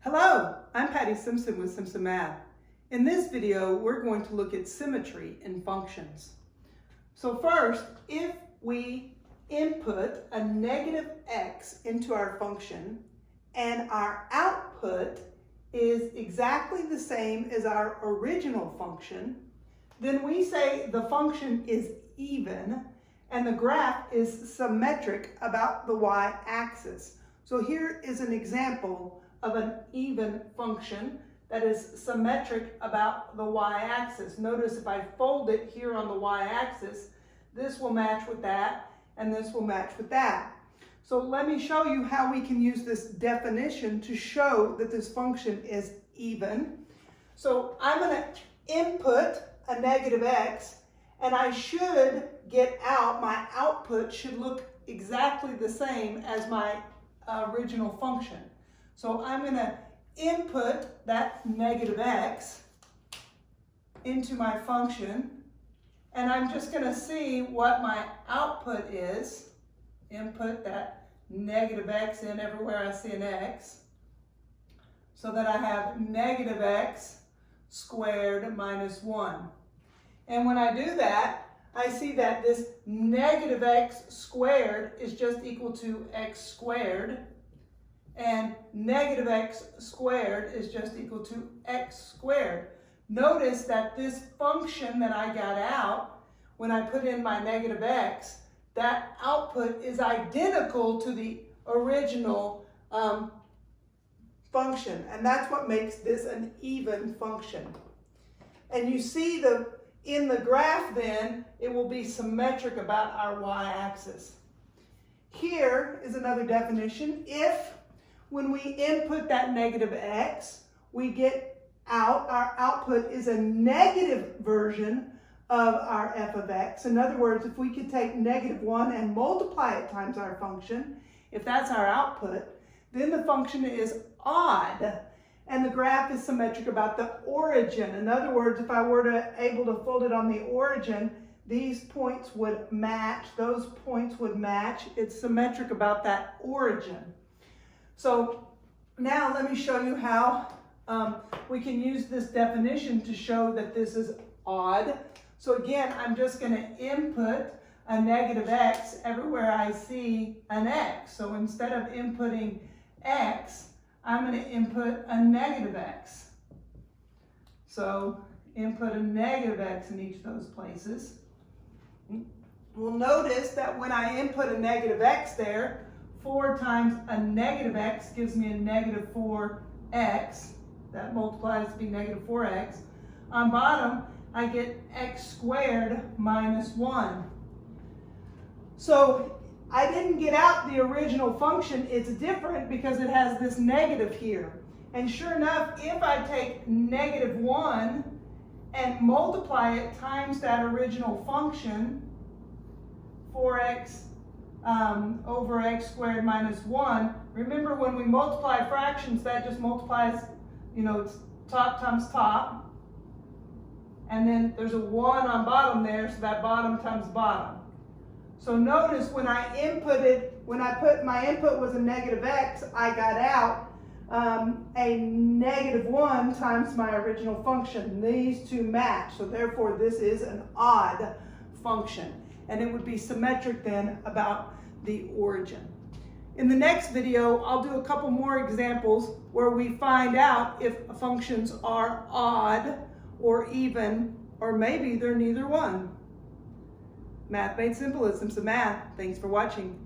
Hello, I'm Patty Simpson with Simpson Math. In this video, we're going to look at symmetry in functions. So first, if we input a negative x into our function and our output is exactly the same as our original function, then we say the function is even and the graph is symmetric about the y-axis. So here is an example of an even function that is symmetric about the y-axis. Notice if I fold it here on the y-axis, this will match with that and this will match with that. So let me show you how we can use this definition to show that this function is even. So I'm going to input a negative x and I should get out, my output should look exactly the same as my original function. So I'm going to input that negative x into my function, and I'm just going to see what my output is. Input that negative x in everywhere I see an x, so that I have negative x squared minus 1. And when I do that, I see that this negative x squared is just equal to x squared, and negative x squared is just equal to x squared. Notice that this function that I got out, when I put in my negative x, that output is identical to the original function. And that's what makes this an even function. And you see in the graph then, it will be symmetric about our y-axis. Here is another definition. If when we input that negative x, we get out, our output is a negative version of our f of x. In other words, if we could take negative 1 and multiply it times our function, if that's our output, then the function is odd. And the graph is symmetric about the origin. In other words, if I were able to fold it on the origin, these points would match, those points would match. It's symmetric about that origin. So now let me show you how we can use this definition to show that this is odd. So again, I'm just going to input a negative x everywhere I see an x. So instead of inputting x, I'm going to input a negative x. So input a negative x in each of those places. We'll notice that when I input a negative x there, 4 times a negative x gives me a negative 4x. That multiplies to be negative 4x. On bottom, I get x squared minus 1. So I didn't get out the original function. It's different because it has this negative here. And sure enough, if I take negative 1 and multiply it times that original function, 4x over x squared minus 1, remember when we multiply fractions, that just multiplies, it's top times top. And then there's a 1 on bottom there, so that bottom times bottom. So notice when I put my input was a negative x, I got out a negative 1 times my original function. These two match, so therefore this is an odd function. And it would be symmetric then about the origin. In the next video, I'll do a couple more examples where we find out if functions are odd or even, or maybe they're neither one. Math Made Simple is Simpson Math. Thanks for watching.